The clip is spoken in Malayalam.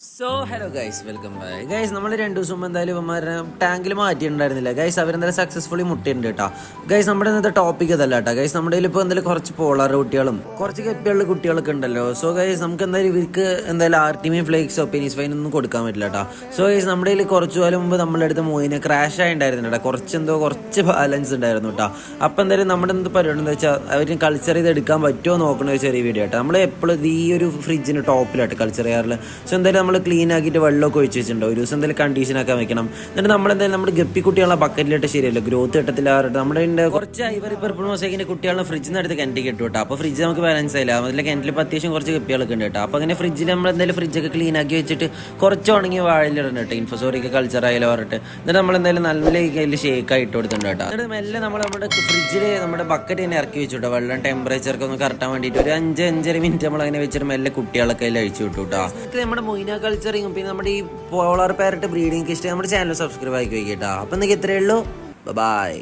So hello guys, welcome back guys. നമ്മൾ 2 ദിവസം മുമ്പ് എന്തായാലും ഇവന്മാരെ ടാങ്കിൽ മാറ്റിയിട്ടുണ്ടായിരുന്നില്ല ഗൈസ്. അവരെന്തായാലും സക്സസ്ഫുള്ളി മുട്ടിയിട്ടുണ്ട് കേട്ടോ ഗൈസ്. നമ്മുടെ ഇന്നത്തെ ടോപ്പിക് അതല്ല കേട്ടോ ഗൈസ്. നമ്മുടെ ഇപ്പോൾ എന്തായാലും കുറച്ച് പോളാർ കുട്ടികളും കുറച്ച് ഗപ്പിയുള്ള കുട്ടികളൊക്കെ ഉണ്ടല്ലോ. സോ ഗൈസ്, നമുക്ക് എന്തായാലും ഇവർക്ക് എന്തായാലും ആർട്ടിമിയും ഫ്ലേക്സോ പെനീസ് ഫൈൻ ഒന്നും കൊടുക്കാൻ പറ്റില്ല കേട്ടോ. സോ ഗൈസ്, നമ്മുടെ കയ്യിൽ കുറച്ച് കാലം മുമ്പ് നമ്മുടെ അടുത്ത് മോയിനെ ക്രാഷ് ആയിട്ടുണ്ടായിരുന്നു കേട്ടോ. കുറച്ച് ബാലൻസ് ഉണ്ടായിരുന്നു കേട്ടോ. അപ്പോൾ എന്തായാലും നമ്മുടെ എന്ത് പരിപാടി എന്താ വെച്ചാൽ അവര് കൾച്ചർ ചെയ്ത് എടുക്കാൻ പറ്റുമോ നോക്കുന്ന ഒരു ചെറിയ വീഡിയോ കേട്ടോ. നമ്മൾ എപ്പോഴും ഈ ഒരു ഫ്രിഡ്ജിന് ടോപ്പിലായിട്ട് കൾച്ചർ ചെയ്യാറില്ല. സോ എന്തായാലും നമ്മൾ ക്ലീൻ ആക്കിയിട്ട് വെള്ളമൊക്കെ ഒഴിച്ച് വെച്ചിട്ടുണ്ടോ. ഒരു ദിവസം എന്തായാലും കണ്ടീഷനാക്കാൻ വെക്കണം. എന്നിട്ട് നമ്മളെന്തായാലും നമ്മുടെ ഗപ്പി കുട്ടികളെ ബക്കറ്റിലിട്ട് ശരിയല്ലോ, ഗ്രോത്ത് കിട്ടത്തില്ല. നമ്മുടെ കുറച്ച് ഐവറി പർപ്പിൾ മൊസൈക്കിന്റെ കുട്ടികളെ ഫ്രിഡ്ജിൽ നിന്ന് എടുത്ത് കിണറ്റി കിട്ടും കേട്ടോ. അപ്പോൾ ഫ്രിഡ്ജ് നമുക്ക് ബാലൻസ് ആയില്ല. അതിൽ കിണറ്റിൽ ഇപ്പോൾ അത്യാവശ്യം കുറച്ച് ഗപ്പികളൊക്കെ ഉണ്ട് കേട്ടോ. അപ്പോൾ അങ്ങനെ ഫ്രിഡ്ജിൽ നമ്മൾ എന്തായാലും ഫ്രിഡ്ജൊക്കെ ക്ലീൻ ആക്കി വെച്ചിട്ട് കുറച്ച് ഉണങ്ങി വാഴയിലിടണം കേട്ടോ. ഇൻഫോസോറിക്ക് കൾച്ചർ ആയാലും പറഞ്ഞിട്ട് എന്നിട്ട് നമ്മളെന്തായാലും നല്ല കയ്യിൽ ഷേക്ക് ഇട്ട് കൊടുത്തിട്ടുണ്ട് കേട്ടോ. എന്നിട്ട് മെല്ലെ നമ്മുടെ ഫ്രിഡ്ജിൽ നമ്മുടെ ബക്കറ്റ് തന്നെ ഇറക്കി വെച്ചു കേട്ടോ. വെള്ളം ടെമ്പറേച്ചർക്ക് ഒന്ന് കറക്റ്റാൻ വേണ്ടിയിട്ട് ഒരു 5-5.5 മിനിറ്റ് നമ്മൾ അങ്ങനെ വെച്ചിട്ട് മെല്ലെ കുട്ടികളൊക്കെ അതിൽ അഴിച്ചു വിട്ടു കേട്ടോ. നമ്മുടെ മൊയിന കൾച്ചറിങ് പിന്നെ നമ്മുടെ ഈ പോളാർ പാരറ്റ് ബ്രീഡിംഗ് ഇഷ്ടം നമ്മുടെ ചാനൽ സബ്സ്ക്രൈബ് ആക്കി വയ്ക്കട്ടോ. അപ്പം നിങ്ങൾക്ക് ഇത്രയേ ഉള്ളൂ. ബൈ.